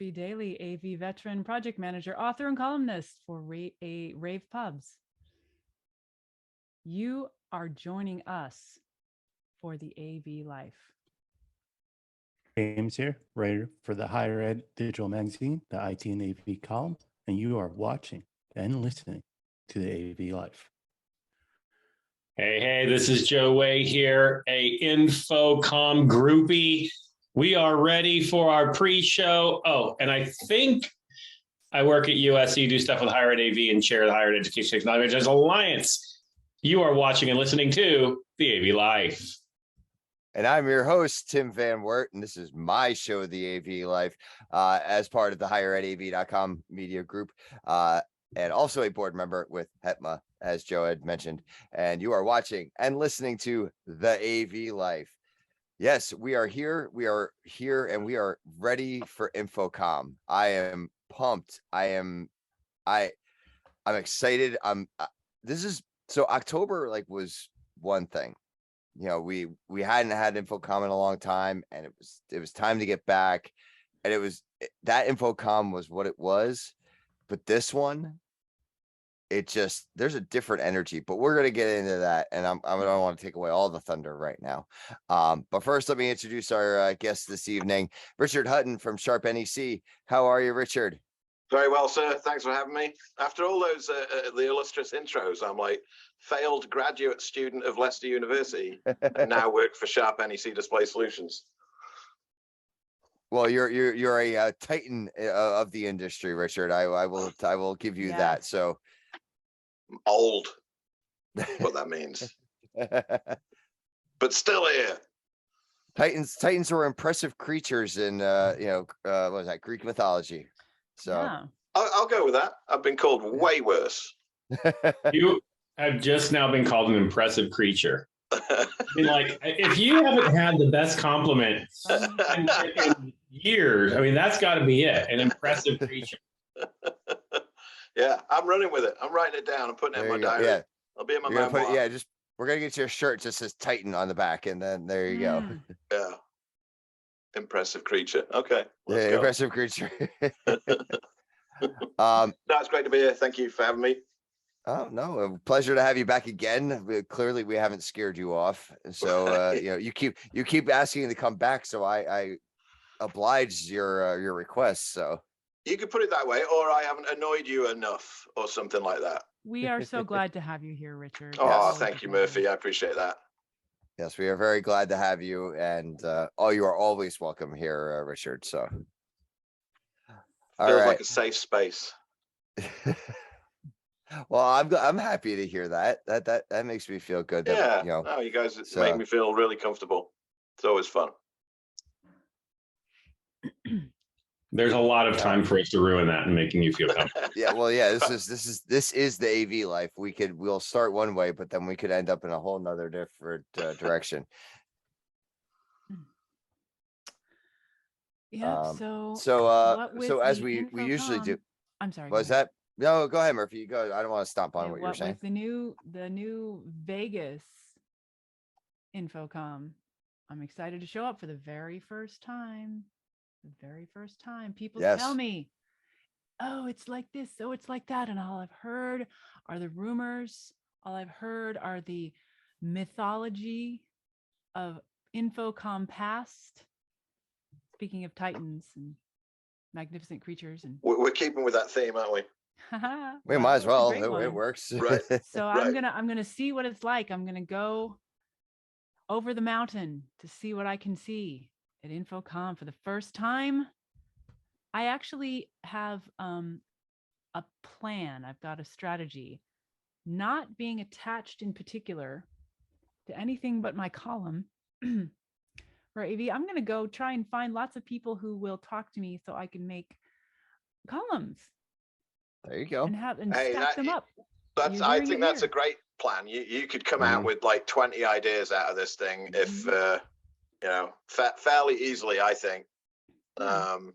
Murphy Daly, AV veteran, project manager, author, and columnist for Rave Pubs. You are joining us for the AV Life. James here, writer for the Higher Ed Digital Magazine, the IT and AV column, and you are watching and listening to the AV Life. Hey, this is Joe Lloyd here, a Infocomm groupie. We are ready for our pre-show. Oh, and I think I work at USC, do stuff with Higher Ed AV, and chair the Higher Ed Education Technology Alliance. You are watching and listening to the AV Life. And I'm your host, Tim Van Wert, and this is my show, The AV Life, as part of the higheredav.com media group, and also a board member with HETMA, as Joe had mentioned. And you are watching and listening to The AV Life. Yes, we are here, and we are ready for Infocomm. I am pumped. I'm excited. So October was one thing. You know, we hadn't had Infocomm in a long time, and it was time to get back. And that Infocomm was what it was, but this one, there's a different energy. But we're gonna get into that, and I don't want to take away all the thunder right now. But first, let me introduce our guest this evening, Richard Hutton from Sharp Nec. How are you, Richard? Very well, sir. Thanks for having me. After all those the illustrious intros, I'm like failed graduate student of Leicester University, and now work for Sharp Nec Display Solutions. Well, you're a titan of the industry, Richard. I will give you that. So I'm old, what that means, but still here. Titans are impressive creatures in what was that, Greek mythology? So Yeah. I'll go with that. I've been called way worse. You have just now been called an impressive creature. I mean, if you haven't had the best compliment in years, I mean, that's got to be it, an impressive creature. Yeah, I'm running with it. I'm writing it down and putting it in my diary. Yeah. I'll be in my memoir. We're going to get you a shirt just says Titan on the back, and then there you go. Yeah. Impressive creature. Okay. Yeah, impressive creature. No, it's great to be here. Thank you for having me. Oh no, a pleasure to have you back again. Clearly, we haven't scared you off, so you keep asking to come back, so I obliged your request. So you could put it that way, or I haven't annoyed you enough, or something like that. We are so glad to have you here, Richard. Oh, thank you, Murphy. I appreciate that. Yes, we are very glad to have you, and you are always welcome here, Richard. So, feels like a safe space. Well, I'm happy to hear that. That makes me feel good. That, you guys make me feel really comfortable. It's always fun. There's a lot of time for us to ruin that and making you feel comfortable. This is the AV Life. We'll start one way, but then we could end up in a whole nother different direction. Yeah. So as we usually do. I'm sorry. Was that? No, go ahead, Murphy. You go. I don't want to stomp on what you were saying. With the new Vegas Infocomm, I'm excited to show up for the very first time. People tell me, oh, it's like this, oh, it's like that. And all I've heard are the rumors. All I've heard are the mythology of Infocomm past. Speaking of titans and magnificent creatures. And we're keeping with that theme, aren't we? We might as well. It works. Right. So I'm gonna see what it's like. I'm gonna go over the mountain to see what I can see at Infocomm for the first time. I actually have a plan. I've got a strategy, not being attached in particular to anything but my column for AV. I'm going to go try and find lots of people who will talk to me so I can make columns. There you go. And stack them up. I think that's a great plan. You could come out with 20 ideas out of this thing if fairly easily, I think. I'm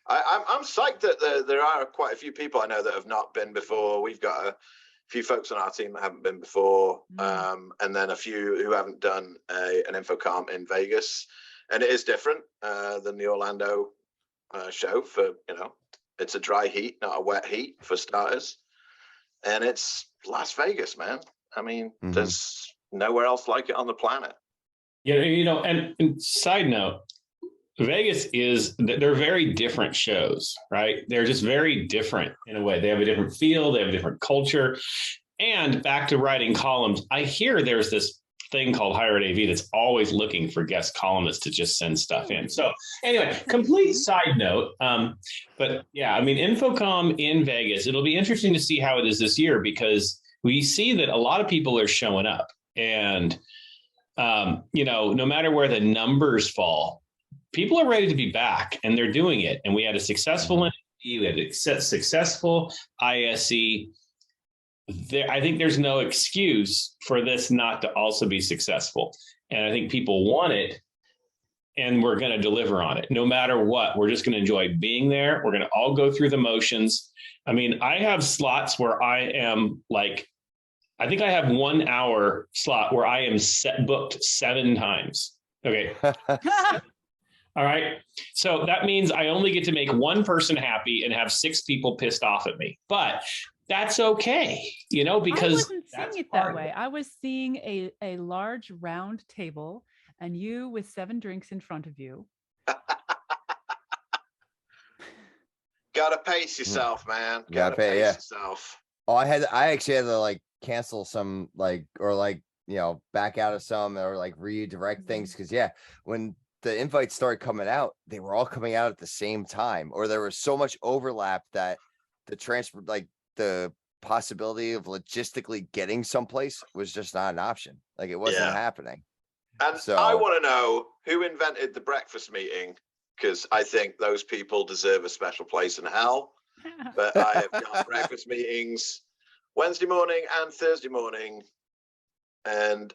psyched that there are quite a few people I know that have not been before. We've got a few folks on our team that haven't been before, and then a few who haven't done an Infocomm in Vegas. And it is different than the Orlando show for, it's a dry heat, not a wet heat for starters. And it's Las Vegas, man. I mean, there's nowhere else like it on the planet. Yeah, and side note, Vegas they're very different shows, right? They're just very different in a way. They have a different feel, they have a different culture. And back to writing columns, I hear there's this thing called Higher Ed AV that's always looking for guest columnists to just send stuff in. So anyway, complete side note. But yeah, I mean, Infocomm in Vegas, it'll be interesting to see how it is this year, because we see that a lot of people are showing up, and no matter where the numbers fall, people are ready to be back, and they're doing it. And we had a successful NAB, we had a successful ISE. I think there's no excuse for this not to also be successful. And I think people want it, and we're going to deliver on it. No matter what, we're just going to enjoy being there. We're going to all go through the motions. I mean, I have slots where I am like, I think I have 1 hour slot where I am booked 7 times. Okay. All right. So that means I only get to make one person happy and have 6 people pissed off at me. But that's okay, because I wasn't seeing it that way. I was seeing a large round table and you with 7 drinks in front of you. Gotta pace yourself, man. Gotta pace yeah. yourself. Oh, I actually had to cancel some back out of some, or redirect things, because when the invites started coming out, they were all coming out at the same time, or there was so much overlap that the possibility of logistically getting someplace was just not an option. It wasn't happening. And so I want to know who invented the breakfast meeting, because I think those people deserve a special place in hell. But I have got breakfast meetings Wednesday morning and Thursday morning. And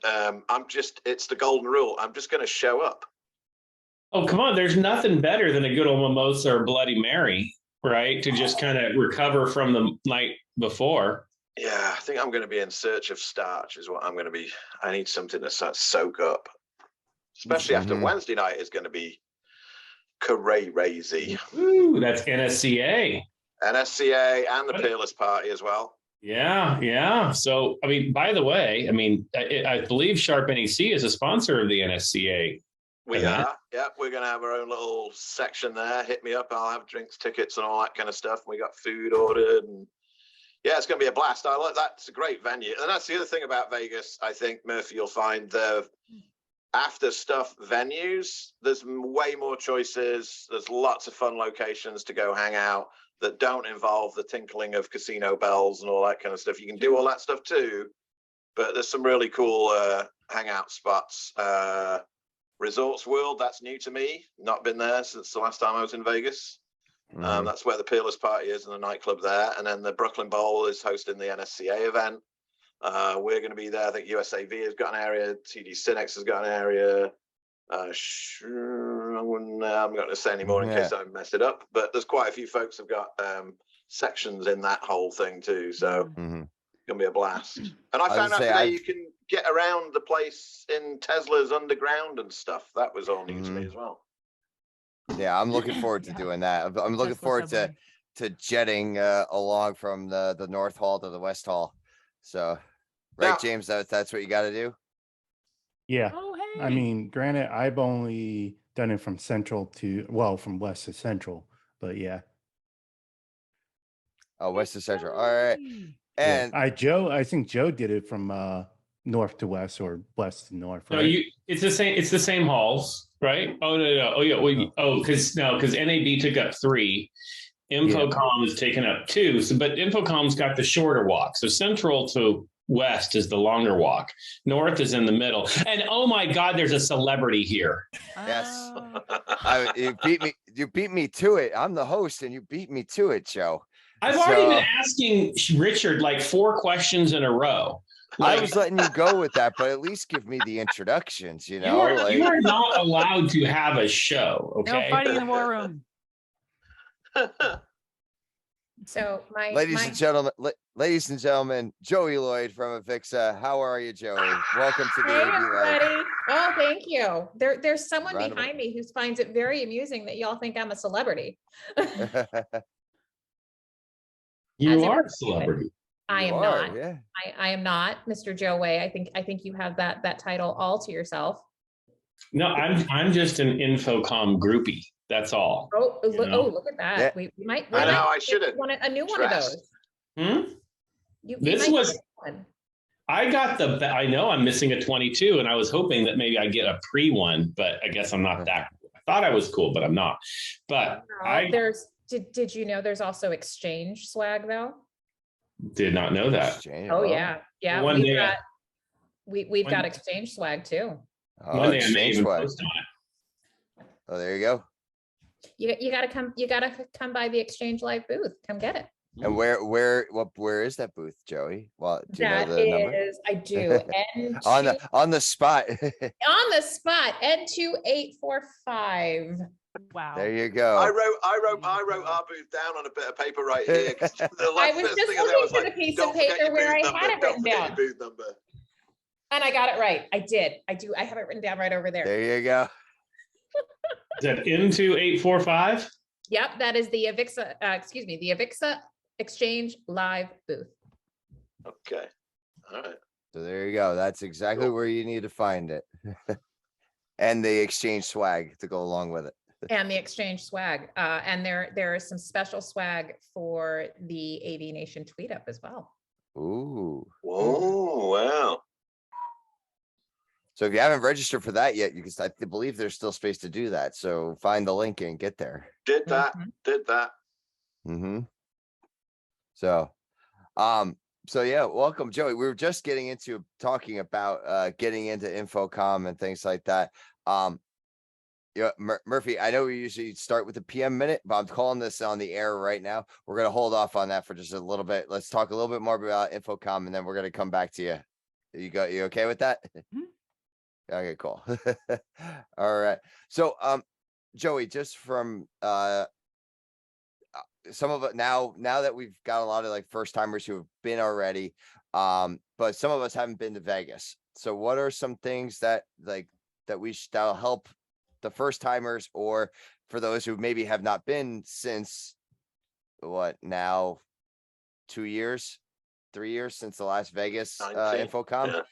it's the golden rule. I'm just going to show up. Oh, come on. There's nothing better than a good old mimosa or Bloody Mary, right? To just kind of recover from the night before. Yeah, I think I'm going to be in search of starch is what I'm going to be. I need something to soak up, especially after Wednesday night is going to be crazy. Ooh, that's NSCA. NSCA and the Peerless Party as well. Yeah. So, I mean, by the way, I believe Sharp Nec is a sponsor of the NSCA. We are. Yeah, we're going to have our own little section there. Hit me up. I'll have drinks, tickets, and all that kind of stuff. We got food ordered, and yeah, it's going to be a blast. I like that. It's a great venue, and that's the other thing about Vegas. I think, Murphy, you'll find the after stuff venues. There's way more choices. There's lots of fun locations to go hang out that don't involve the tinkling of casino bells and all that kind of stuff. You can do all that stuff too, but there's some really cool hangout spots. Resorts World, that's new to me. Not been there since the last time I was in Vegas. That's where the Peerless Party is, and the nightclub there. And then the Brooklyn Bowl is hosting the NSCA event. We're going to be there. I think USAV has got an area. TD Cinex has got an area. I'm not going to say any more in case I mess it up. But there's quite a few folks have got sections in that whole thing too. So it's going to be a blast. And I found out today you can get around the place in Tesla's underground and stuff. That was all new to me as well. Yeah, I'm looking forward to doing that. I'm looking forward to jetting along from the North Hall to the West Hall. So, right, now, James, that's what you got to do? Yeah. Oh, hey. I mean, granted, I've only done it from from west to central, but yeah. Oh, west to central. All right. And I think Joe did it from north to west or west to north. Right? No, it's the same halls, right? Oh no. Oh yeah. Because NAB took up 3. Infocomm is taking up 2. So, but Infocomm's got the shorter walk. So central to west is the longer walk. North is in the middle. And oh my God, there's a celebrity here. Yes. You beat me to it. I'm the host, and you beat me to it, Joe. I've already been asking Richard 4 questions in a row. I was letting you go with that, but at least give me the introductions. You are not allowed to have a show. Okay. No fighting in the war room. So Ladies and gentlemen, Joey Lloyd from AVIXA. How are you, Joey? Welcome to the Hey, AV Life. everybody. Oh, thank you. There's someone Round of behind me who finds it very amusing that y'all think I'm a celebrity. You As are a everybody celebrity. I You am are, not. Yeah. I am not, Mr. Joe Way. I think you have that title all to yourself. No, I'm just an Infocomm groupie. That's all. Oh, You look, know? look at that. Yeah. We might. I know, I get should've a new one of dressed. those. Hmm? You This might was- get one. I got I know I'm missing a 22, and I was hoping that maybe I get a pre one, but I guess I'm not that. I thought I was cool, but I'm not. But I Did you know there's also exchange swag though? did not know that. Exchange, Oh yeah, yeah. One day- We've one- got exchange swag too. Oh, One day I may exchange even swag. post on it. Oh, there you go. You gotta come by the Exchange Live booth. Come get it. And where is that booth, Joey? Well, do you know That the number? is, I do. On the spot. On the spot, N2845. Wow. There you I go. wrote our booth down on a bit of paper right here. 'Cause the I was first just thing I said was looking for the piece of "Don't forget paper your where booth I number, had it don't written forget your down. booth number." And I got it right. I did. I have it written down right over there. There you go. Is that into 845? Yep, that is the AVIXA, the AVIXA Exchange Live booth. Okay. All right. So there you go. That's exactly Cool. where you need to find it. And the exchange swag to go along with it. And the exchange swag. And there is some special swag for the AV Nation tweet up as well. Ooh. Whoa, wow. So if you haven't registered for that yet, I believe there's still space to do that. So find the link and get there. Did that. Mhm. Did that. Mm-hmm. So yeah, welcome, Joey. We were just getting into talking about getting into Infocomm and things like that. Yeah, Murphy, I know we usually start with the PM minute, but I'm calling this on the air right now. We're gonna hold off on that for just a little bit. Let's talk a little bit more about Infocomm, and then we're gonna come back to you. You okay with that? Mhm. Okay, cool. All right. So Joey, just from some of it now that we've got a lot of like first timers who have been already, but some of us haven't been to Vegas. So what are some things that'll help the first timers, or for those who maybe have not been since what now 2 years, 3 years since the last Vegas 19, Infocomm?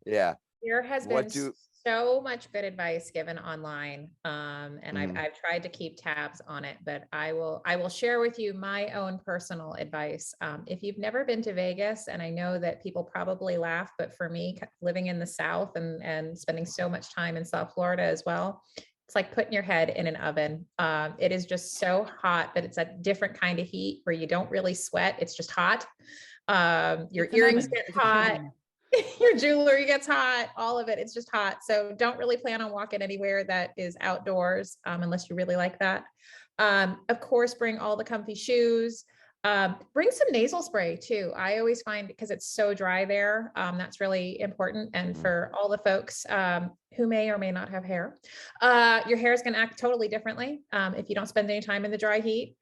Yeah. There has What been so much good advice given online. And I've tried to keep tabs on it, but I will share with you my own personal advice. If you've never been to Vegas, and I know that people probably laugh, but for me, living in the South and spending so much time in South Florida as well, it's like putting your head in an oven. It is just so hot, but it's a different kind of heat where you don't really sweat. It's just hot. Your It's an earrings oven. get It's a hot. kiln. Your jewelry gets hot, all of it. It's just hot. So don't really plan on walking anywhere that is outdoors unless you really like that. Of course, bring all the comfy shoes. Bring some nasal spray too. I always find, because it's so dry there, that's really important. And for all the folks who may or may not have hair, your hair is going to act totally differently if you don't spend any time in the dry heat.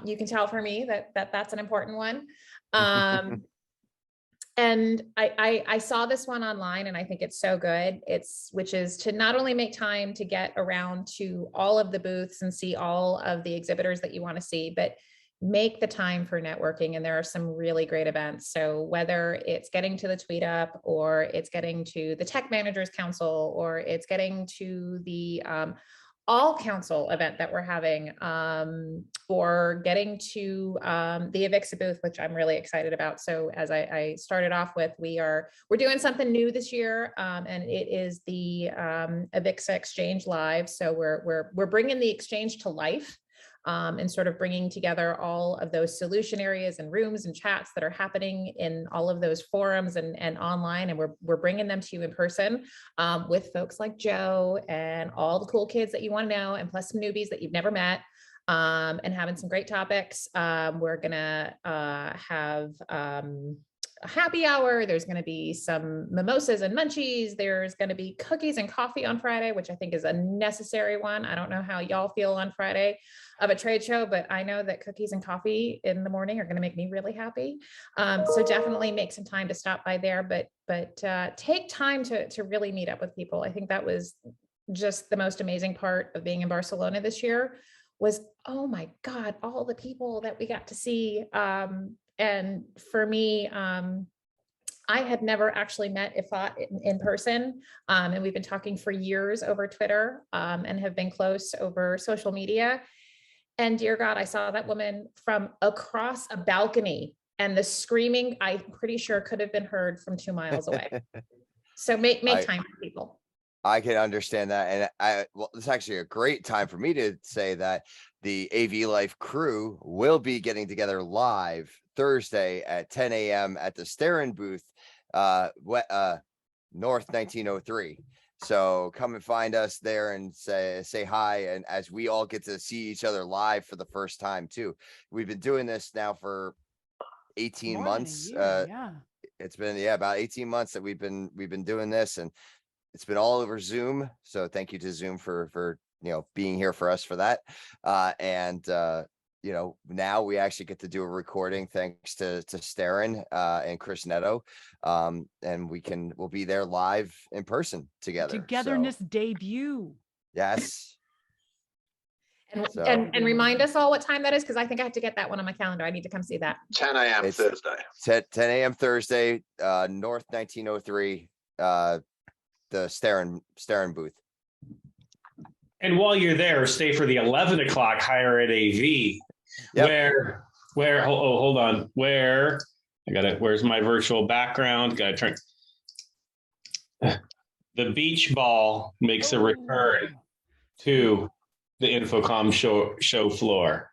You can tell for me that's an important one. And I saw this one online, and I think it's so good. Which is to not only make time to get around to all of the booths and see all of the exhibitors that you want to see, but make the time for networking. And there are some really great events. So whether it's getting to the tweet up, or it's getting to the Tech Managers Council, or it's getting to the all council event that we're having, or getting to the AVIXA booth, which I'm really excited about. So as I started off with, we're doing something new this year, and it is the AVIXA Exchange Live. So we're bringing the exchange to life. And sort of bringing together all of those solution areas and rooms and chats that are happening in all of those forums and online. And we're bringing them to you in person with folks like Joe and all the cool kids that you want to know, and plus some newbies that you've never met, and having some great topics. We're going to have a happy hour. There's going to be some mimosas and munchies. There's going to be cookies and coffee on Friday, which I think is a necessary one. I don't know how y'all feel on Friday of a trade show, but I know that cookies and coffee in the morning are going to make me really happy. So definitely make some time to stop by there, but take time to really meet up with people. I think that was just the most amazing part of being in Barcelona this year was, oh my God, all the people that we got to see. And for me, I had never actually met Ifat in person. And we've been talking for years over Twitter and have been close over social media. And dear God, I saw that woman from across a balcony, and the screaming, I'm pretty sure could have been heard from 2 miles away. So make time for people. I can understand that. And well, it's actually a great time for me to say that the AV Life crew will be getting together live Thursday at 10 a.m. at the Starin Booth, North 1903. So come and find us there and say hi. And as we all get to see each other live for the first time too. We've been doing this now for 18 months. It's been about 18 months that we've been doing this, and it's been all over Zoom. So thank you to Zoom for being here for us for that. Now we actually get to do a recording thanks to Starin and Chris Netto. And we'll be there live in person together. Togetherness debut. Yes. And remind us all what time that is, because I think I have to get that one on my calendar. I need to come see that. 10 a.m. Thursday. 10 a.m. Thursday, North 1903, the Starin Booth. And while you're there, stay for the 11 o'clock Higher Ed AV, hold on, where's my virtual background? Got to turn. The beach ball makes a return to the Infocomm show floor.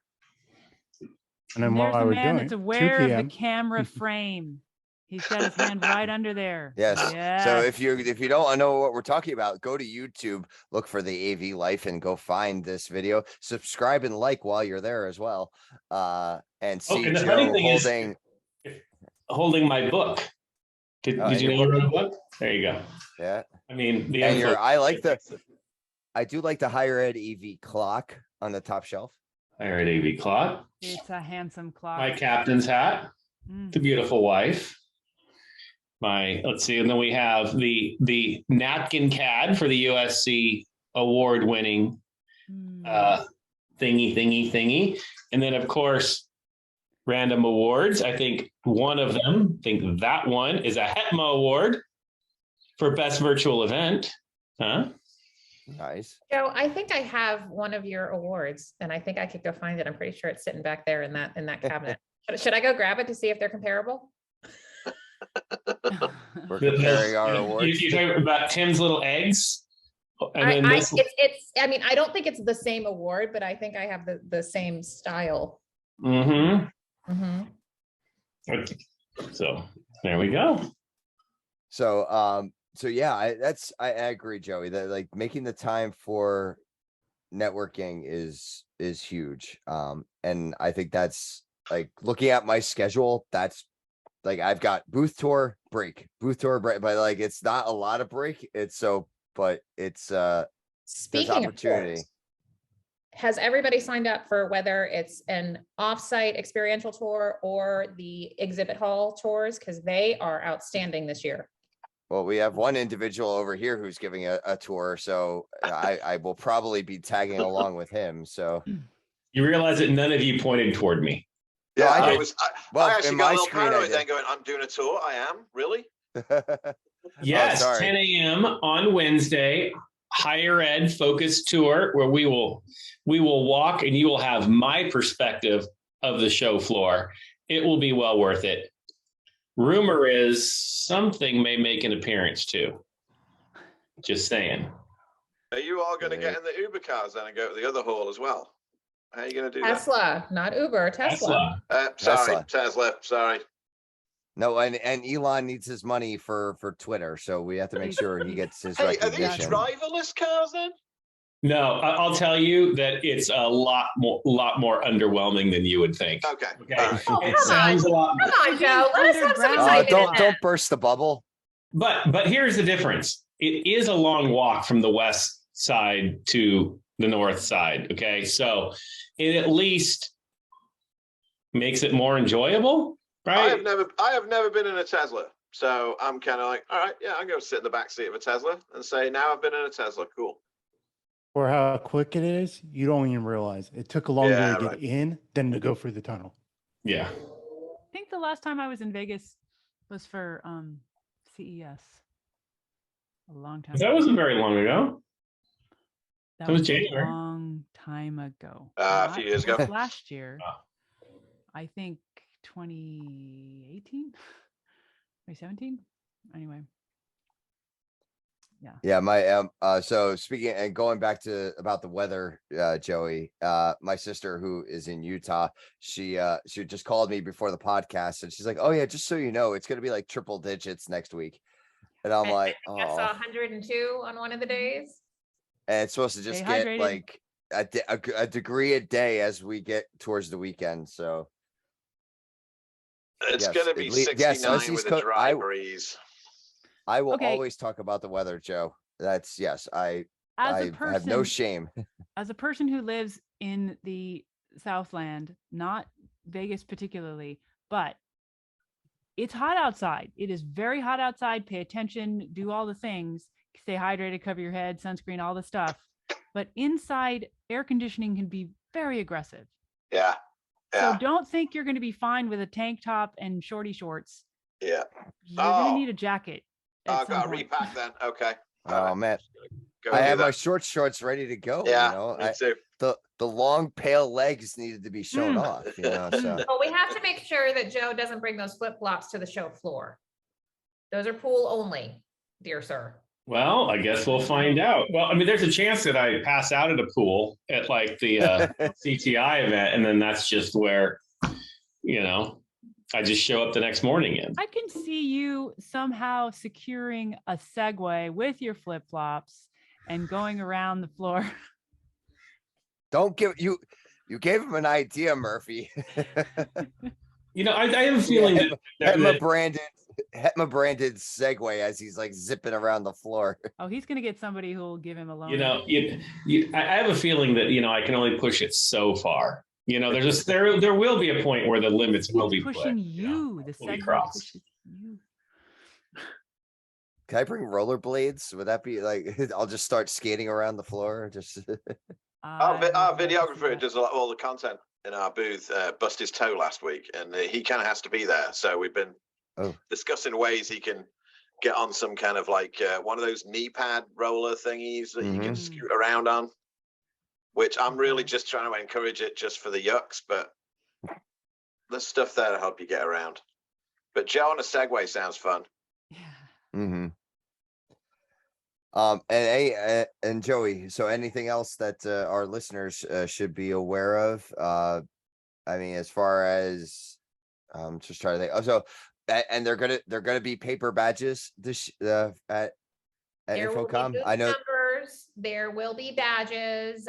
And then there's while a we're man doing that's 2 aware of p.m. the camera frame. He's got his hand right under there. Yes. Yes. So if you don't know what we're talking about, go to YouTube, look for the AV Life, and go find this video. Subscribe and like while you're there as well. And see and the Joe funny thing holding my book. Did you know I wrote a book? There you go. Yeah. I mean, I do like the Higher Ed EV clock on the top shelf. Higher Ed AV clock. It's a handsome clock. My captain's hat. The beautiful wife. Let's see, and then we have the napkin CAD for the USC award-winning thingy, and then of course random awards. I think that one is a HETMA award for best virtual event. Nice. Joe, I think I have one of your awards, and I think I could go find it. I'm pretty sure it's sitting back there in that cabinet. Should I go grab it to see if they're comparable? We're comparing our awards. You're talking about Tim's little eggs. I don't think it's the same award, but I think I have the same style. So there we go. So yeah, I agree, Joey, that like making the time for networking is huge. And I think that's like looking at my schedule, that's like I've got booth tour break, but like it's not a lot of break. Speaking of tours, has everybody signed up for whether it's an offsite experiential tour or the exhibit hall tours? Because they are outstanding this year. Well, we have one individual over here who's giving a tour, so I will probably be tagging along with him. So you realize that none of you pointed toward me. Yeah, I actually got a little paranoid then going, I'm doing a tour. I am? Really? Yes, 10 a.m. on Wednesday, Higher Ed Focus Tour, where we will walk and you will have my perspective of the show floor. It will be well worth it. Rumor is something may make an appearance too. Just saying. Are you all going to get in the Uber cars then and go to the other hall as well? How are you going to do Tesla, not Uber, Tesla. Tesla, sorry. No, and Elon needs his money for Twitter, so we have to make sure he gets his recognition. Are these driverless cars then? No, I'll tell you that it's a lot more underwhelming than you would think. Okay. Okay. All right. Oh, It come on. sounds a lot, Come on, Joe. Let us have some Underground. excitement. Don't burst the bubble. but here's the difference. It is a long walk from the west side to the north side. Okay, so it at least makes it more enjoyable, I right? have never been in a Tesla, so I'm kind of like, all right, yeah, I'm going to sit in the back seat of a Tesla and say, now I've been in a Tesla. Cool. For how quick it is, you don't even realize it took longer Yeah, to get right. in than to go through the tunnel. Yeah. I think the last time I was in Vegas was for CES. A long time That ago. wasn't very long ago. That it was was January. a long time ago. A few years It was ago. last year. Oh. I think 2018, 2017. Anyway. Yeah, my so speaking and going back to about the weather, Joey, my sister who is in Utah, she just called me before the podcast and she's like, "Oh yeah, just so you know, it's gonna be like triple digits next week." And I'm like, I saw "Oh." 102 on one of the days. And it's supposed to just Stay get hydrated. like a degree a day as we get towards the weekend. So It's yes, going to be at least- yes, 69 us East with a Coast- dry breeze. I will Okay. always talk about the weather, Joe. That's yes, I As a have no person, shame. as a person who lives in the Southland, not Vegas particularly, but it's hot outside. It is very hot outside. Pay attention, do all the things, stay hydrated, cover your head, sunscreen, all the stuff. But inside, air conditioning can be very aggressive. Yeah. So Yeah. don't think you're going to be fine with a tank top and shorty shorts. Yeah. You're going Oh. to need a jacket. at I've some got to point. repack then. Okay. All Oh right. man, Go I do have my that. shorts ready to go. Yeah. You know, Me too. the long pale legs needed to be shown Mm. off. You know, so But we have to make sure that Joe doesn't bring those flip flops to the show floor. Those are pool only, dear sir. Well, I guess we'll find out. Well, I mean, there's a chance that I pass out at a pool at like the CTI event, and then that's just where, I just show up the next morning in. I can see you somehow securing a Segway with your flip flops and going around the floor. don't give you gave him an idea, Murphy. I have a feeling that Hetma branded Segway as he's like zipping around the floor. Oh, he's going to get somebody who will give him a loan. I have a feeling that I can only push it so far. There will be a point where the limits will be pushing pushed, you. The will be Segway crossed. pushes you. Can I bring rollerblades? Would that be like I'll just start skating around the floor? Just Our I would love to see videographer that. does all the content in our booth. Bust his toe last week, and he kind of has to be there. So we've been discussing ways he can get on some kind of like one of those knee pad roller thingies that you can scoot around on. Which I'm really just trying to encourage it just for the yucks, but there's stuff there to help you get around. But Joe on a Segway sounds fun. Yeah. And Joey, so anything else that our listeners should be aware of? I mean, as far as just trying to think. Oh, so and they're gonna be paper badges this at Infocomm. I know. Numbers, there will be badges.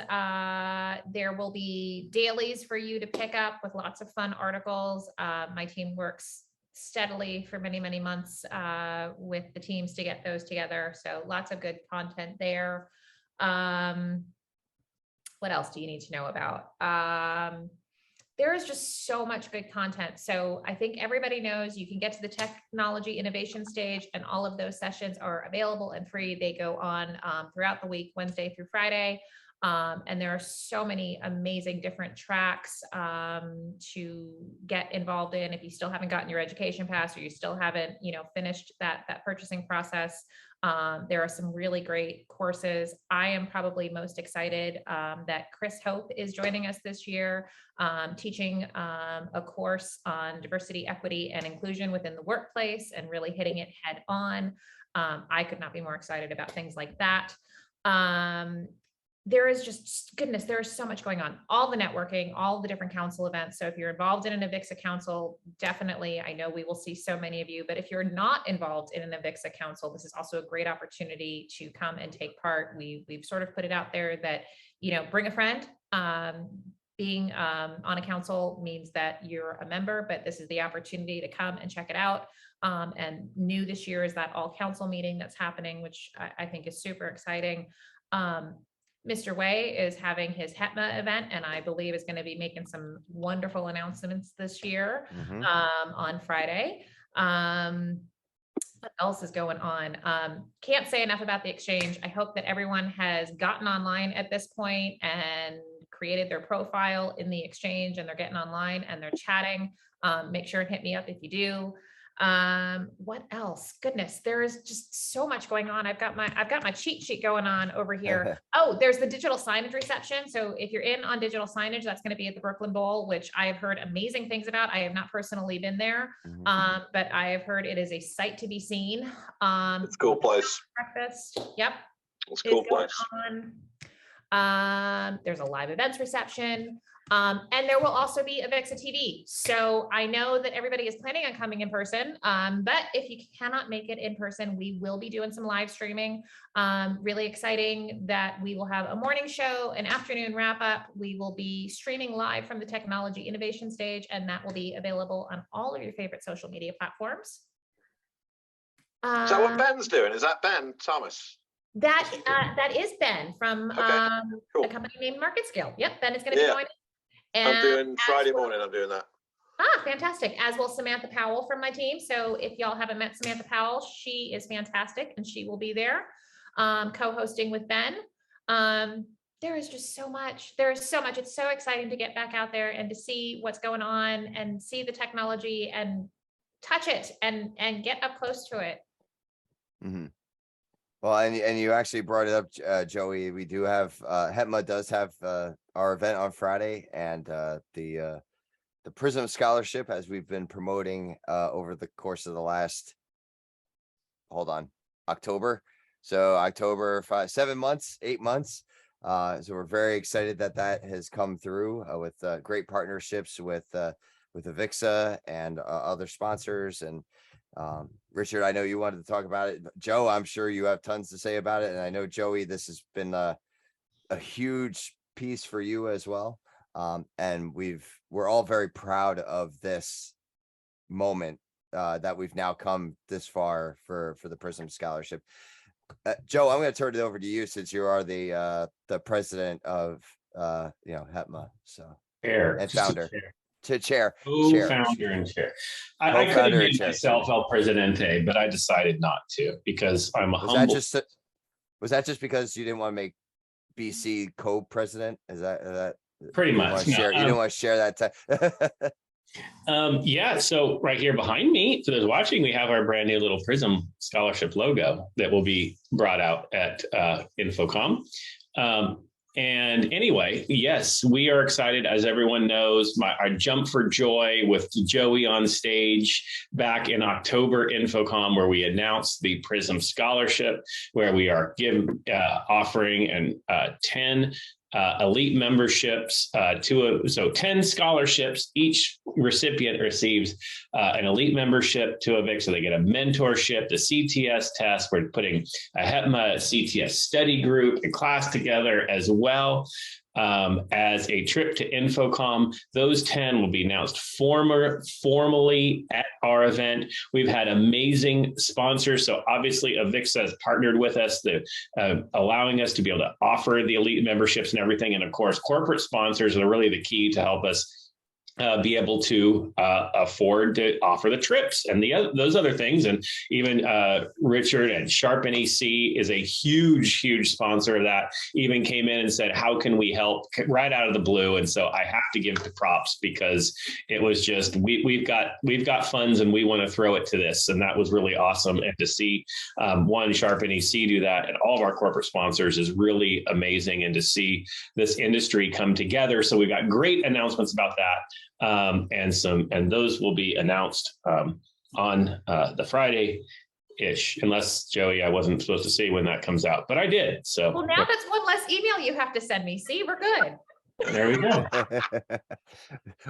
There will be dailies for you to pick up with lots of fun articles. My team works steadily for many, many months with the teams to get those together. So lots of good content there. What else do you need to know about? There is just so much good content. So I think everybody knows you can get to the technology innovation stage, and all of those sessions are available and free. They go on throughout the week, Wednesday through Friday. And there are so many amazing different tracks to get involved in. If you still haven't gotten your education pass, or you still haven't, finished that purchasing process, there are some really great courses. I am probably most excited that Chris Hope is joining us this year, teaching a course on diversity, equity, and inclusion within the workplace, and really hitting it head on. I could not be more excited about things like that. there is just, goodness, there is so much going on, all the networking, all the different council events. So if you're involved in an AVIXA council, definitely, I know we will see so many of you, but if you're not involved in an AVIXA council, this is also a great opportunity to come and take part. We've sort of put it out there that, bring a friend. Being on a council means that you're a member, but this is the opportunity to come and check it out. And new this year is that all council meeting that's happening, which I think is super exciting. Mr. Way is having his HETMA event, and I believe is going to be making some wonderful announcements this year on Friday. What else is going on? Can't say enough about the exchange. I hope that everyone has gotten online at this point and created their profile in the exchange, and they're getting online and they're chatting. Make sure and hit me up if you do. What else? Goodness, there is just so much going on. I've got my cheat sheet going on over here. Oh, there's the digital signage reception. So if you're in on digital signage, that's going to be at the Brooklyn Bowl, which I have heard amazing things about. I have not personally been there, but I have heard it is a sight to be seen. It's a cool place. Breakfast. Yep. It's a cool place. There's a live events reception. And there will also be AVIXA TV. So I know that everybody is planning on coming in person, but if you cannot make it in person, we will be doing some live streaming. Really exciting that we will have a morning show, an afternoon wrap up. We will be streaming live from the Technology Innovation Stage, and that will be available on all of your favorite social media platforms. Is that what Ben's doing? Is that Ben Thomas? That is Ben from cool. a company named Market Scale. Yep, Ben is going to be joining. And I'm doing Friday morning. I'm doing that. Fantastic. As will Samantha Powell from my team. So if y'all haven't met Samantha Powell, she is fantastic, and she will be there co-hosting with Ben. There is just so much. There is so much. It's so exciting to get back out there and to see what's going on and see the technology and touch it and get up close to it. Well, and you actually brought it up, Joey. We do have HETMA does have our event on Friday, and the Prism Scholarship, as we've been promoting over the course of the last, October. So October, 7 months, 8 months. So we're very excited that has come through with great partnerships with AVIXA and other sponsors. And Richard, I know you wanted to talk about it. Joe, I'm sure you have tons to say about it. And I know, Joey, this has been a huge piece for you as well. And we're all very proud of this moment that we've now come this far for the Prism Scholarship. Joe, I'm going to turn it over to you since you are the president of HETMA, so and founder. Chair. Co-founder and chair. I could have made myself El Presidente, but I decided not to because I'm a humble. Was that just because you didn't want to make BC co-president? Is that pretty much? You didn't want to share that. Yeah. So right here behind me, for those watching, we have our brand new little Prism Scholarship logo that will be brought out at Infocomm. And anyway, yes, we are excited. As everyone knows, I jumped for joy with Joey on stage back in October Infocomm, where we announced the Prism Scholarship, where we are offering 10 elite memberships so 10 scholarships. Each recipient receives an elite membership to AVIXA. So they get a mentorship, the CTS test. We're putting a HETMA CTS study group and class together, as well as a trip to Infocomm. Those 10 will be announced formally at our event. We've had amazing sponsors. So obviously AVIXA has partnered with us, allowing us to be able to offer the elite memberships and everything. And of course, corporate sponsors are really the key to help us be able to afford to offer the trips and those other things. And even Richard and Sharp Nec is a huge sponsor of that. Even came in and said, how can we help, right out of the blue? And so I have to give the props, because it was just, we've got funds and we want to throw it to this. And that was really awesome. And to see Sharp Nec do that, and all of our corporate sponsors, is really amazing. And to see this industry come together. So we've got great announcements about that. And those will be announced on the Friday ish, unless Joey, I wasn't supposed to say when that comes out, but I did. So Well, now that's one less email you have to send me. See, we're good. there we go.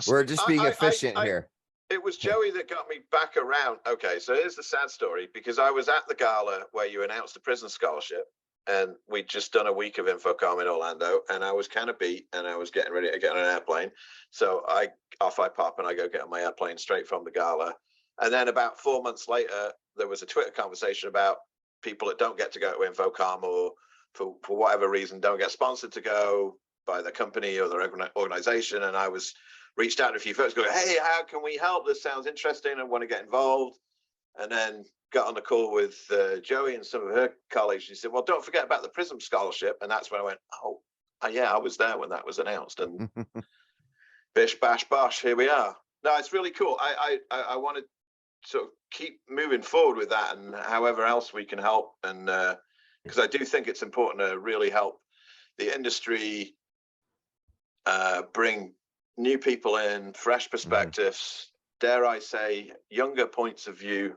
We're just being I- efficient here. It was Joey that got me back around. Okay, so here's the sad story, because I was at the gala where you announced the prison scholarship, and we'd just done a week of Infocom in Orlando, and I was kind of beat, and I was getting ready to get on an airplane. So I pop and I go get on my airplane straight from the gala. And then about 4 months later, there was a Twitter conversation about people that don't get to go to Infocom, or for whatever reason don't get sponsored to go by the company or their organization. And I was reached out to a few folks going, hey, how can we help? This sounds interesting. I want to get involved. And then got on the call with Joey and some of her colleagues. She said, well, don't forget about the PRISM scholarship. And that's when I went, oh, yeah, I was there when that was announced. And bish, bash, bosh, here we are. No, it's really cool. I want to sort of keep moving forward with that, and however else we can help. And because I do think it's important to really help the industry bring new people in, fresh perspectives, dare I say, younger points of view,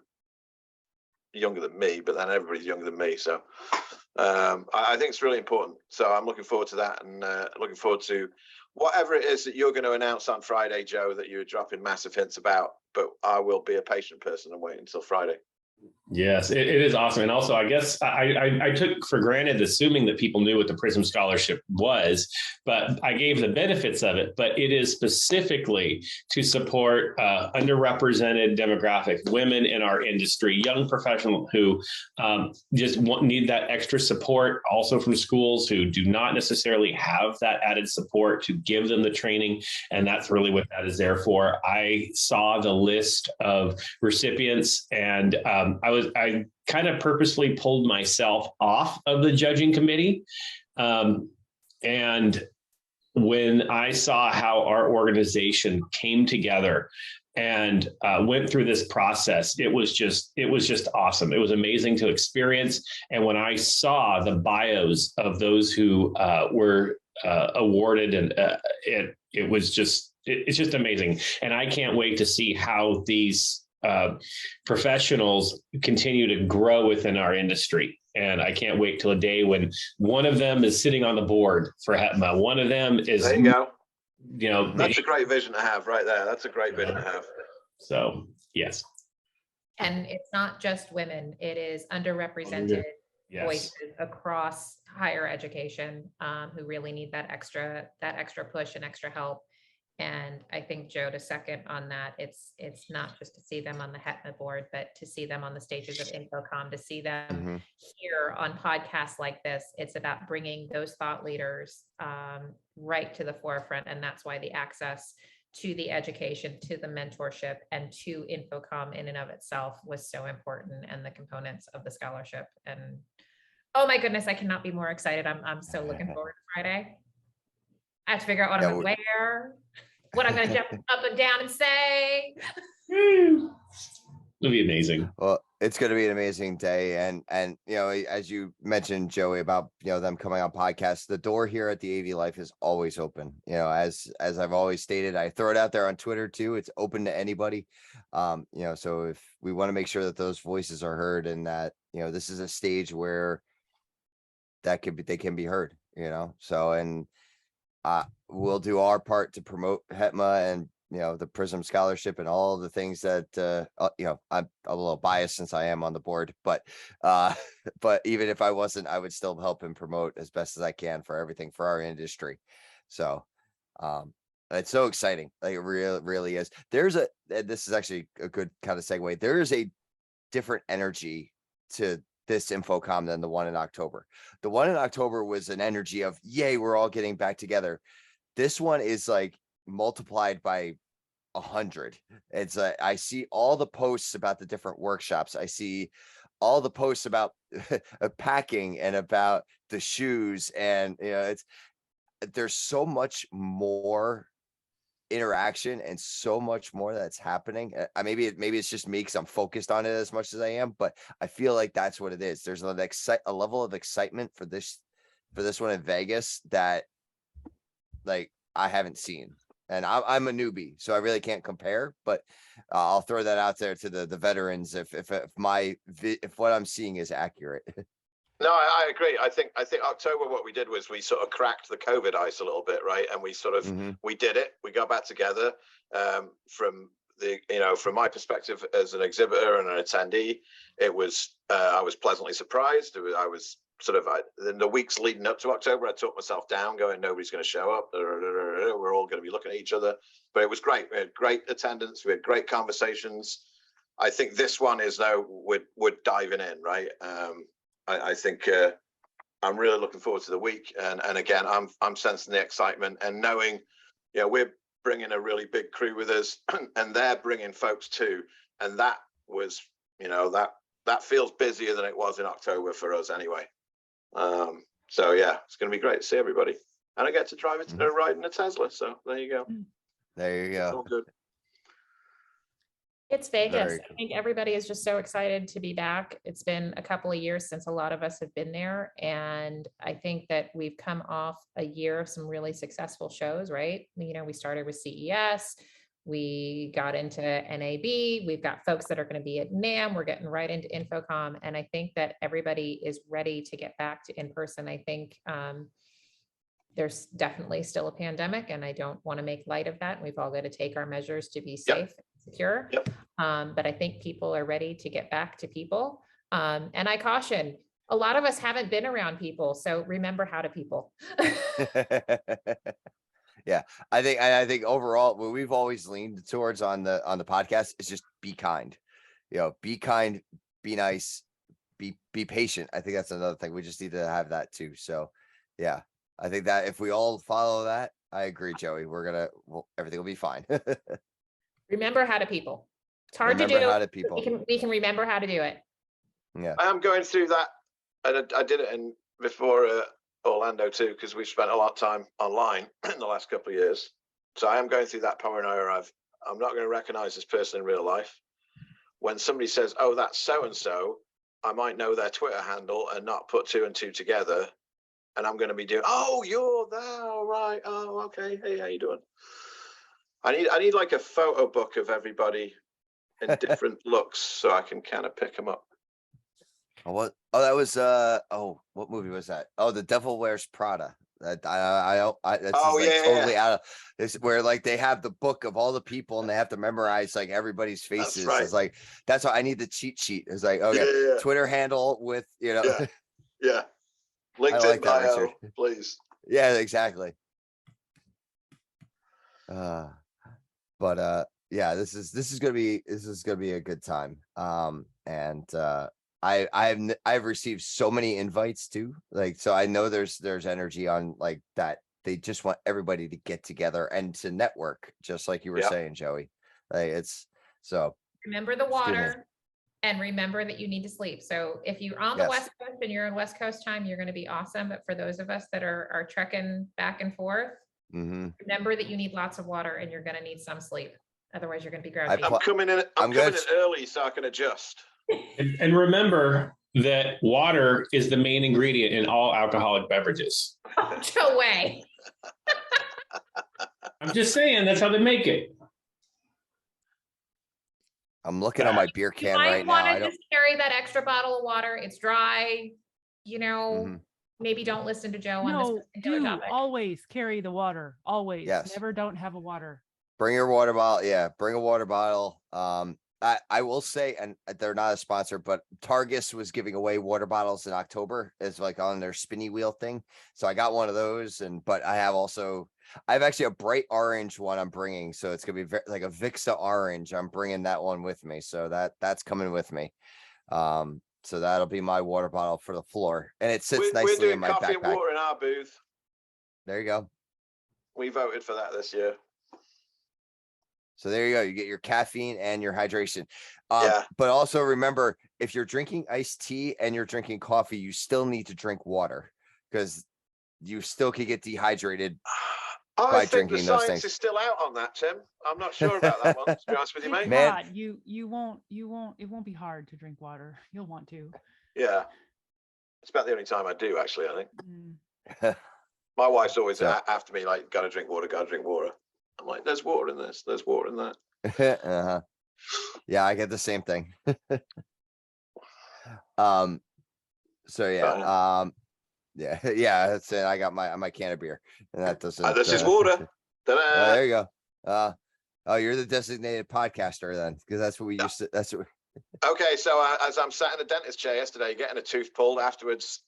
younger than me, but then everybody's younger than me. So I think it's really important. So I'm looking forward to that, and looking forward to whatever it is that you're going to announce on Friday, Joe, that you're dropping massive hints about. But I will be a patient person and wait until Friday. Yes, it is awesome. And also, I guess I took for granted, assuming that people knew what the PRISM scholarship was, but I gave the benefits of it. But it is specifically to support underrepresented demographic, women in our industry, young professionals who just need that extra support, also from schools who do not necessarily have that added support to give them the training. And that's really what that is there for. I saw the list of recipients, and I kind of purposely pulled myself off of the judging committee. And when I saw how our organization came together and went through this process, it was just awesome. It was amazing to experience. And when I saw the bios of those who were awarded, and it's just amazing. And I can't wait to see how these professionals continue to grow within our industry. And I can't wait till a day when one of them is sitting on the board for HETMA. One of them is, there you go. You know, that's a great vision to have right there. That's a great vision to have. So, yes. And it's not just women, it is underrepresented voices across higher education who really need that extra push and extra help. And I think, Joe, to second on that, it's not just to see them on the HETMA board, but to see them on the stages of Infocom, to see them here on podcasts like this. It's about bringing those thought leaders right to the forefront. And that's why the access to the education, to the mentorship, and to Infocom in and of itself was so important, and the components of the scholarship. And oh my goodness, I cannot be more excited. I'm so looking forward to Friday. I have to figure out what I'm going to wear, what I'm going to jump up and down and say. It'll be amazing. Well, it's going to be an amazing day. And, you know, as you mentioned, Joey, about, you know, them coming on podcasts, the door here at the AV Life is always open. You know, as I've always stated, I throw it out there on Twitter too. It's open to anybody. You know, so if we want to make sure that those voices are heard, and that, you know, this is a stage where they can be heard, you know, so, and we'll do our part to promote HETMA and, you know, the PRISM scholarship and all the things that, you know, I'm a little biased since I am on the board, but even if I wasn't, I would still help and promote as best as I can for everything for our industry. So it's so exciting. Like, it really is. This is actually a good kind of segue. There is a different energy to this Infocom than the one in October. The one in October was an energy of, yay, we're all getting back together. This one is like multiplied by 100. It's I see all the posts about the different workshops. I see all the posts about packing and about the shoes, and, you know, there's so much more interaction and so much more that's happening. Maybe it's just me because I'm focused on it as much as I am, but I feel like that's what it is. There's a level of excitement for this one in Vegas that, like, I haven't seen. And I'm a newbie, so I really can't compare, but I'll throw that out there to the veterans if what I'm seeing is accurate. No, I agree. I think October, what we did was we sort of cracked the COVID ice a little bit, right? And we sort of we did it. We got back together. From from my perspective as an exhibitor and an attendee, it was I was pleasantly surprised. I was sort of in the weeks leading up to October, I took myself down, going, nobody's going to show up. We're all going to be looking at each other. But it was great. We had great attendance. We had great conversations. I think this one is now we're diving in, right? I think I'm really looking forward to the week, and again, I'm sensing the excitement and knowing, we're bringing a really big crew with us, and they're bringing folks too, and that was, that feels busier than it was in October for us anyway. So yeah, it's going to be great to see everybody, and I get to drive it ride in a Tesla. So there you go. There you go. It's all good. It's Vegas. Very I think everybody is just so excited to be back. It's been a couple of years since a lot of us have been there. And I think that we've come off a year of some really successful shows, right? We started with CES, we got into NAB, we've got folks that are going to be at NAM, we're getting right into Infocomm. And I think that everybody is ready to get back to in-person. I think there's definitely still a pandemic, and I don't want to make light of that. We've all got to take our measures to be safe and secure. But I think people are ready to get back to people. And I caution, a lot of us haven't been around people, so remember how to people. Yeah, I think overall, what we've always leaned towards on the podcast is just be kind. Be kind, be nice, be patient. I think that's another thing. We just need to have that too. So yeah, I think that if we all follow that, I agree, Joey. Everything will be fine. Remember how to people. It's hard Remember to do. how to people. We can remember how to do it. Yeah, I am going through that, and I did it before Orlando too, because we've spent a lot of time online in the last couple of years. So I am going through that paranoia of I'm not going to recognize this person in real life. When somebody says, "Oh, that's so and so," I might know their Twitter handle and not put two and two together. And I'm going to be doing, "Oh, you're there, all right? Oh, okay. Hey, how you doing?" I need like a photo book of everybody in different looks so I can kind of pick them up. what? Oh, that was what movie was that? Oh, The Devil Wears Prada. That's totally out of this, where like they have the book of all the people and they have to memorize like everybody's faces. That's right. It's like that's why I need the cheat sheet. It's like, okay, Twitter handle with Yeah. I LinkedIn like that, bio, Richard. please. Yeah, exactly. Yeah, this is gonna be a good time. I've received so many invites too. Like, so I know there's energy on like that. They just want everybody to get together and to network, just like you were saying, Joey. Like Remember the water. And remember that you need to sleep. So if you're on the West Coast and you're in West Coast time, you're going to be awesome. But for those of us that are trekking back and forth, remember that you need lots of water and you're going to need some sleep. Otherwise, you're going to be grouchy. I'm coming in early so I can adjust. And remember that water is the main ingredient in all alcoholic beverages. No way. I'm just saying that's how they make it. I'm looking on my beer can right now. I just carry that extra bottle of water. It's dry. Maybe don't listen to Joe on this particular topic. Always carry the water. Always. Yes. Never don't have a water. Bring your water bottle. Yeah, bring a water bottle. I will say, and they're not a sponsor, but Targus was giving away water bottles in October as like on their spinny wheel thing. So I got one of those, but I have actually a bright orange one I'm bringing. So it's going to be like a AVIXA orange. I'm bringing that one with me. So that's coming with me. So that'll be my water bottle for the floor. And it sits nicely in my backpack. We're doing coffee and water in our booth. There you go. We voted for that this year. So there you go. You get your caffeine and your hydration. But also remember, if you're drinking iced tea and you're drinking coffee, you still need to drink water because you still can get dehydrated. I think the science is still out on that, Tim. I'm not sure about that one, to be honest with you, mate. Man, it won't be hard to drink water. You'll want to. Yeah. It's about the only time I do, actually, I think. My wife's always after me, like, gotta drink water. I'm like, there's water in this, there's water in that. uh-huh. Yeah, I get the same thing. So yeah, yeah, that's it. I got my can of beer, and that doesn't. This is water. Ta-da! There you go. Oh, you're the designated podcaster then, because that's what we used to. That's what. Okay, so as I'm sat in the dentist chair yesterday, getting a tooth pulled afterwards,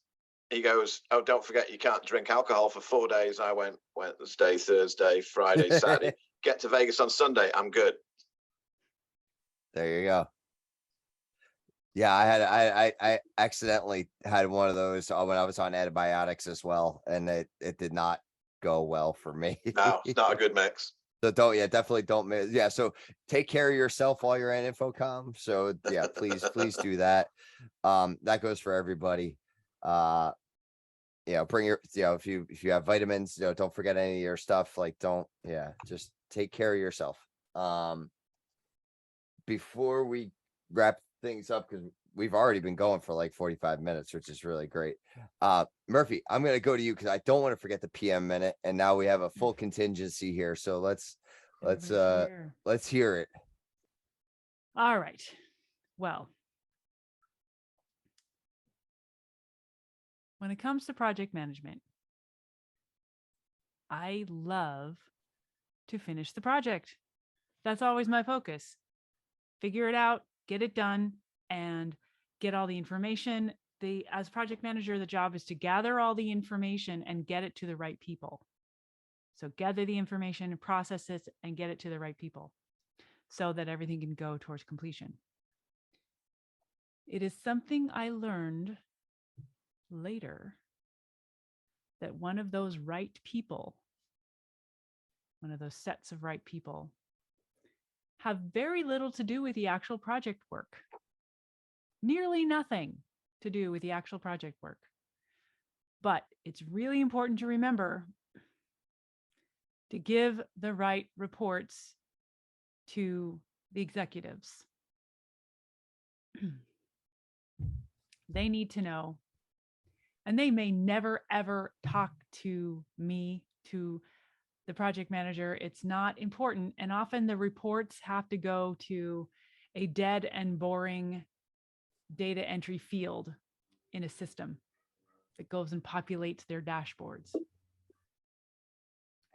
he goes, "Oh, don't forget you can't drink alcohol for 4 days." I went Wednesday, Thursday, Friday, Saturday. Get to Vegas on Sunday. I'm good. There you go. Yeah, I accidentally had one of those when I was on antibiotics as well, and it did not go well for me. No, it's not a good mix. So definitely don't miss. Yeah, so take care of yourself while you're in Infocomm. So yeah, please do that. That goes for everybody. Bring your, if you have vitamins, don't forget any of your stuff. Like just take care of yourself. Before we wrap things up, because we've already been going for like 45 minutes, which is really great. Murphy, I'm going to go to you because I don't want to forget the PM minute. And now we have a full contingency here. So let's hear it. All right. Well, when it comes to project management, I love to finish the project. That's always my focus. Figure it out, get it done, and get all the information. As project manager, the job is to gather all the information and get it to the right people. So gather the information and process it and get it to the right people so that everything can go towards completion. It is something I learned later that one of those right people, one of those sets of right people, have very little to do with the actual project work. Nearly nothing to do with the actual project work. But it's really important to remember to give the right reports to the executives. They need to know, and they may never ever talk to me, to the project manager. It's not important. And often the reports have to go to a dead and boring data entry field in a system that goes and populates their dashboards.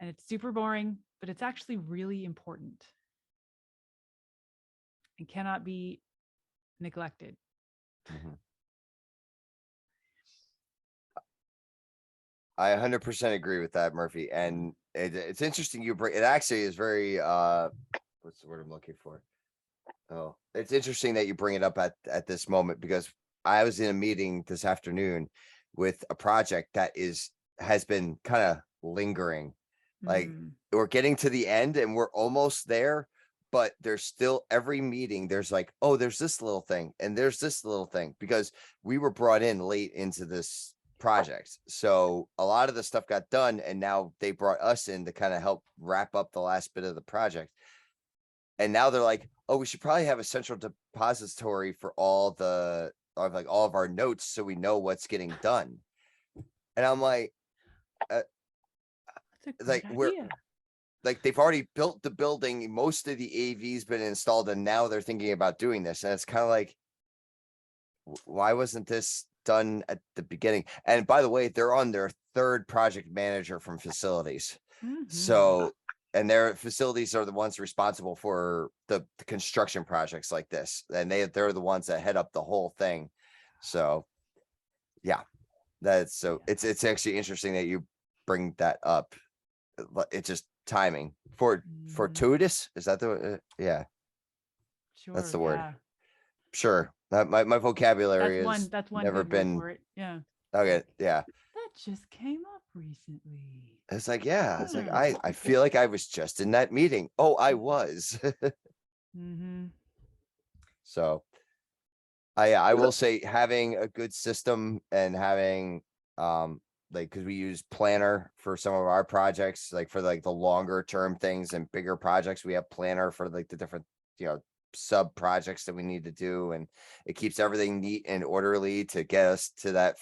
And it's super boring, but it's actually really important and cannot be neglected. Mm-hmm. I 100% agree with that, Murphy. And it's interesting you bring it. Actually is very what's the word I'm looking for? Oh, it's interesting that you bring it up at this moment, because I was in a meeting this afternoon with a project that has been kind of lingering. Like we're getting to the end and we're almost there, but there's still every meeting. There's like, oh, there's this little thing and there's this little thing, because we were brought in late into this project. So a lot of the stuff got done, and now they brought us in to kind of help wrap up the last bit of the project. And now they're like, oh, we should probably have a central depository for all of our notes, so we know what's getting done. And I'm like, they've already built the building. Most of the AV's been installed, and now they're thinking about doing this. And it's kind of like, why wasn't this done at the beginning? And by the way, they're on their third project manager from facilities. Mm-hmm. So, and their facilities are the ones responsible for the construction projects like this. And they're the ones that head up the whole thing. So yeah, it's actually interesting that you bring that up. It's just timing. Fortuitous. Is that the, yeah. Sure, that's the word. Sure. My vocabulary that's one never been for it. Yeah. Okay. Yeah. That just came up recently. It's like, yeah, it's like, I feel like I was just in that meeting. Oh, I was. Mm-hmm. So I will say, having a good system and having, because we use Planner for some of our projects, like for like the longer term things and bigger projects, we have Planner for like the different, sub projects that we need to do, and it keeps everything neat and orderly to get us to that.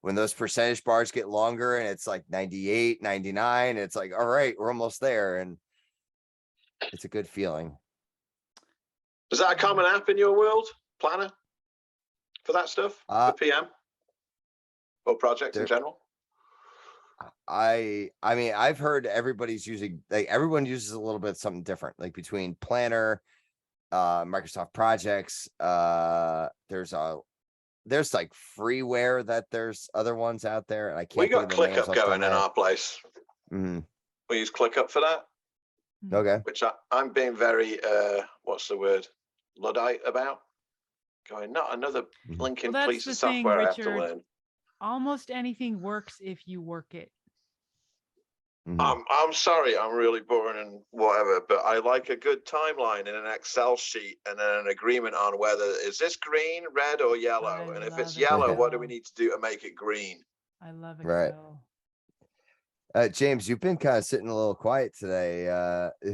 when those percentage bars get longer and it's like 98, 99, it's like, all right, we're almost there. And it's a good feeling. Is that a common app in your world, Planner, for that stuff, the PM or projects in general? I mean, I've heard everybody's using, like, everyone uses a little bit something different, like between Planner, Microsoft Projects, there's like freeware that there's other ones out there, and I can't. We got ClickUp going in our place. Mm-hmm. We use ClickUp for that. Okay. Which I'm being very what's the word, Luddite about. Going, not another blinking piece of software I have to learn. Almost anything works if you work it. I'm sorry, I'm really boring and whatever, but I like a good timeline in an Excel sheet and then an agreement on whether is this green, red, or yellow. And if it's yellow, what do we need to do to make it green? I love Excel. Right. James, you've been kind of sitting a little quiet today.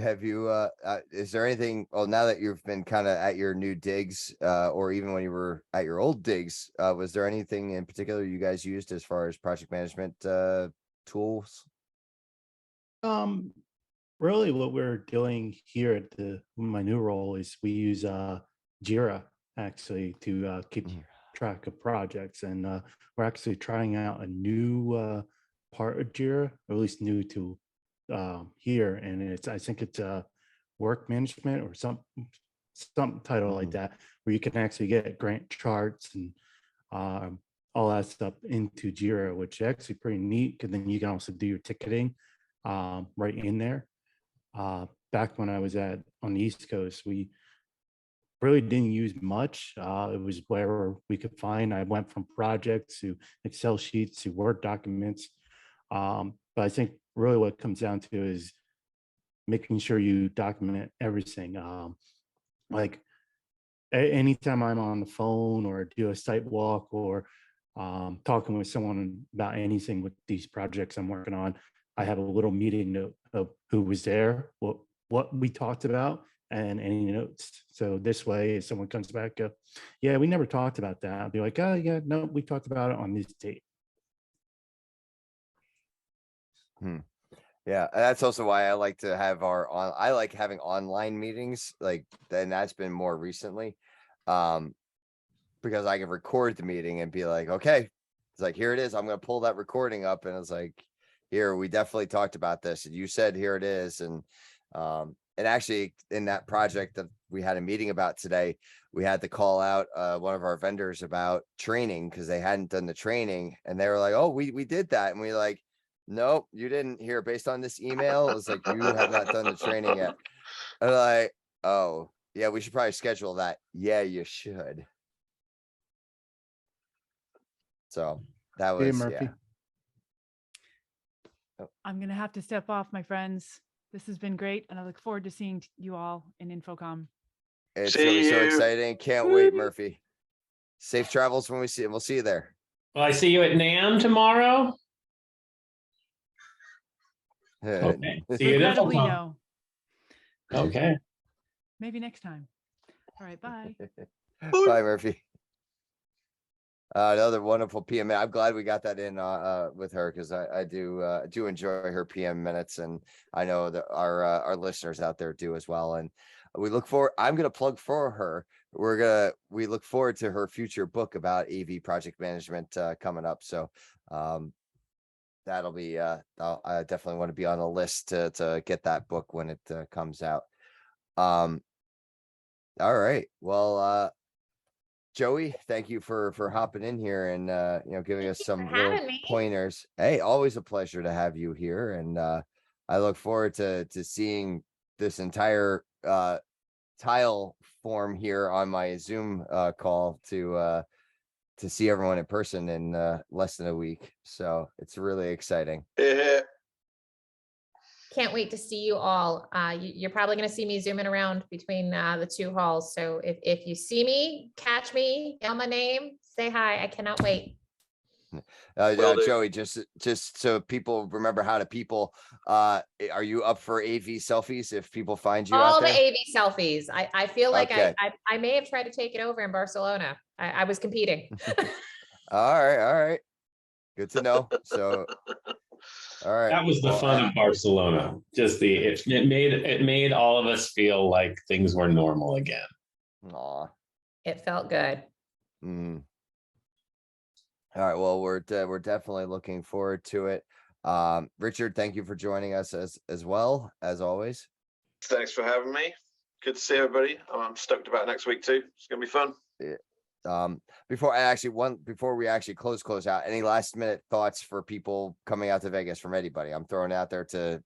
Have you, is there anything, well, now that you've been kind of at your new digs, or even when you were at your old digs, was there anything in particular you guys used as far as project management tools? Really what we're doing here at my new role is we use Jira actually to keep track of projects, and we're actually trying out a new part of Jira, or at least new to here, and I think it's work management or some title like that, where you can actually get Gantt charts and all that stuff into Jira, which is actually pretty neat, because then you can also do your ticketing right in there. Back when I was on the East Coast, we really didn't use much. It was wherever we could find. I went from projects to Excel sheets to Word documents. But I think really what it comes down to is making sure you document everything. Like anytime I'm on the phone or do a site walk or talking with someone about anything with these projects I'm working on, I have a little meeting note of who was there, what we talked about, and any notes. So this way, if someone comes back, yeah, we never talked about that, I'll be like, oh yeah, no, we talked about it on this date. Yeah, that's also why I like to have I like having online meetings, like, and that's been more recently, because I can record the meeting and be like, okay, it's like, here it is, I'm going to pull that recording up, and it's like, here, we definitely talked about this, and you said, here it is. And actually in that project that we had a meeting about today, we had to call out one of our vendors about training, because they hadn't done the training, and they were like, oh, we did that. And we like, nope, you didn't hear, based on this email, it's like, you have not done the training yet. And like, oh yeah, we should probably schedule that. Yeah, you should. So that was, hey, Murphy. yeah. I'm going to have to step off, my friends. This has been great, and I look forward to seeing you all in Infocomm. It's going to be so exciting. Can't wait, Murphy. Safe travels when we see you. We'll see you there. Well, I see you at NAM tomorrow. Okay. See you at Regrettably, Infocomm. no. Okay. Maybe next time. All right, bye. Bye, Murphy. Another wonderful PM. I'm glad we got that in with her, because I do enjoy her PM minutes, and I know that our listeners out there do as well. And we look forward. I'm going to plug for her. We look forward to her future book about AV project management coming up. So that'll be I definitely want to be on the list to get that book when it comes out. All right. Well, Joey, thank you for hopping in here and giving us some little pointers. Hey, always a pleasure to have you here, and I look forward to seeing this entire tile form here on my Zoom call to see everyone in person in less than a week. So it's really exciting. Can't wait to see you all. You're probably going to see me zooming around between the two halls. So if you see me, catch me, yell my name, say hi. I cannot wait. Joey, just so people remember how to people, are you up for AV selfies if people find you all out there? The AV selfies. I feel like okay. I may have tried to take it over in Barcelona. I was competing. All right. Good to know. So, all right. That was the Well, fun of Barcelona. Just it made all of us feel like things were normal again. Aw. It felt good. Mm. All right. Well, we're definitely looking forward to it. Richard, thank you for joining us as well as always. Thanks for having me. Good to see everybody. I'm stoked about next week too. It's gonna be fun. Before we actually close out, any last minute thoughts for people coming out to Vegas from anybody? I'm throwing out there to,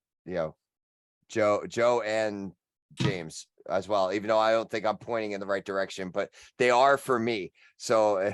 Joe and James as well, even though I don't think I'm pointing in the right direction, but they are for me. So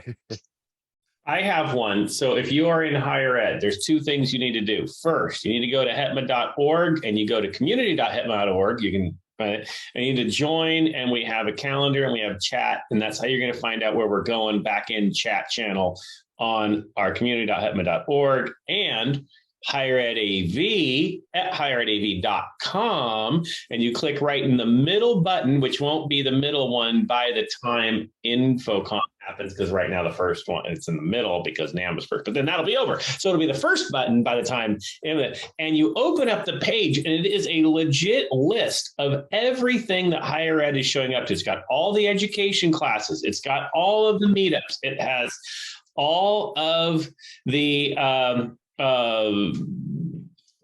I have one. So if you are in higher ed, there's two things you need to do. First, you need to go to hetma.org and you go to community.hetma.org. You can I need to join, and we have a calendar and we have chat, and that's how you're going to find out where we're going back in chat channel on our community.hetma.org and Higher Ed AV at higheredav.com, and you click right in the middle button, which won't be the middle one by the time Infocomm happens, because right now the first one, it's in the middle because NAM was first, but then that'll be over. So it'll be the first button by the time, and you open up the page, and it is a legit list of everything that higher ed is showing up to. It's got all the education classes. It's got all of the meetups. It has all of the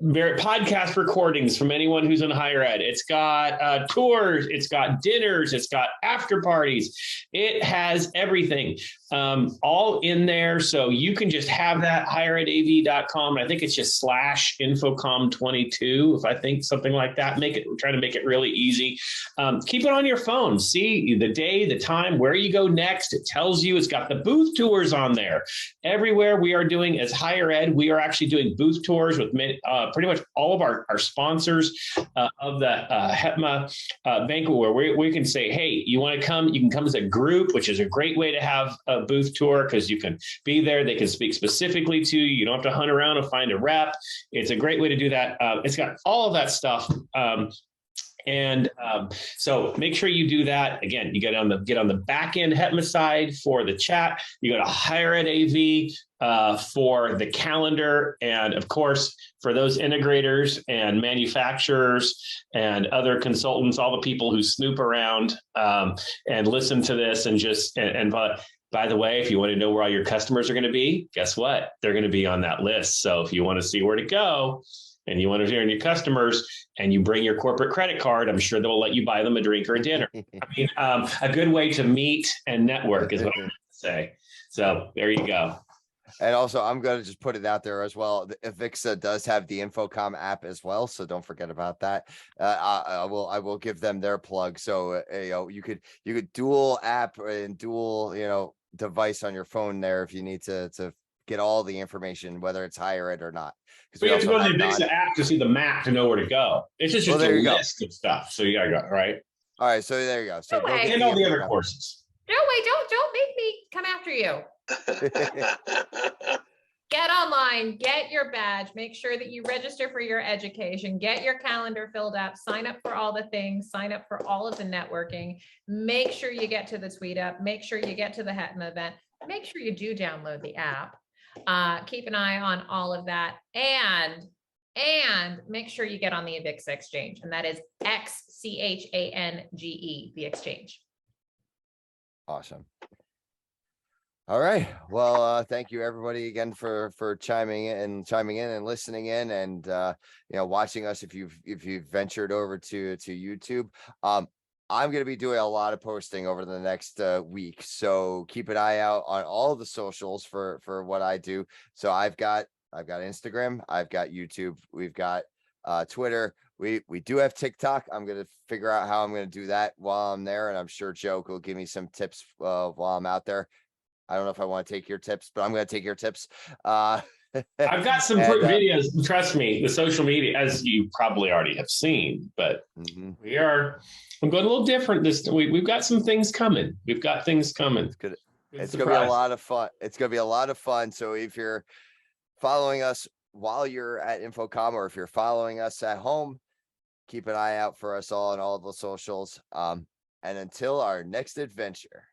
podcast recordings from anyone who's in higher ed. It's got tours, it's got dinners, it's got after parties. It has everything all in there. So you can just have that higheredav.com. I think it's just /Infocomm22, if I think something like that. We're trying to make it really easy. Keep it on your phone. See the day, the time, where you go next. It tells you. It's got the booth tours on there. Everywhere we are doing as higher ed, we are actually doing booth tours with pretty much all of our sponsors of the HETMA banquet, where we can say, hey, you want to come? You can come as a group, which is a great way to have a booth tour because you can be there. They can speak specifically to you. You don't have to hunt around and find a rep. It's a great way to do that. It's got all of that stuff. So make sure you do that. Again, you get on the back end HETMA side for the chat. You go to Higher Ed AV for the calendar. And of course, for those integrators and manufacturers and other consultants, all the people who snoop around and listen to this and by the way, if you want to know where all your customers are going to be, guess what? They're going to be on that list. So if you want to see where to go, and you want to hear your customers, and you bring your corporate credit card, I'm sure they'll let you buy them a drink or a dinner. I mean, a good way to meet and network is what I'm going to say. So there you go. And also, I'm going to just put it out there as well. The AVIXA does have the Infocomm app as well, so don't forget about that. I will give them their plug. So you could dual app and dual device on your phone there if you need to get all the information, whether it's higher ed or not. But you have to go to the AVIXA app to see the map to know where to go. It's just a list of stuff. So you gotta go, right? All right, so there you go. So and all the other courses. No way, don't make me come after you. Get online, get your badge, make sure that you register for your education, get your calendar filled up, sign up for all the things, sign up for all of the networking, make sure you get to the tweet up, make sure you get to the HETMA event, make sure you do download the app. Keep an eye on all of that, and make sure you get on the AVIXA exchange, and that is XCHANGE, the exchange. Awesome. All right. Well, thank you everybody again for chiming in and listening in, and watching us if you've ventured over to YouTube. I'm going to be doing a lot of posting over the next week, so keep an eye out on all the socials for what I do. So I've got Instagram, I've got YouTube, we've got Twitter. We do have TikTok. I'm going to figure out how I'm going to do that while I'm there, and I'm sure Joe will give me some tips while I'm out there. I don't know if I want to take your tips, but I'm going to take your tips. I've got some videos. Trust me, the social media, as you probably already have seen, but I'm going a little different this. We've got some things coming. We've got things coming. It's going to be a lot of fun. It's going to be a lot of fun. So if you're following us while you're at Infocomm, or if you're following us at home, keep an eye out for us all on all the socials. And until our next adventure.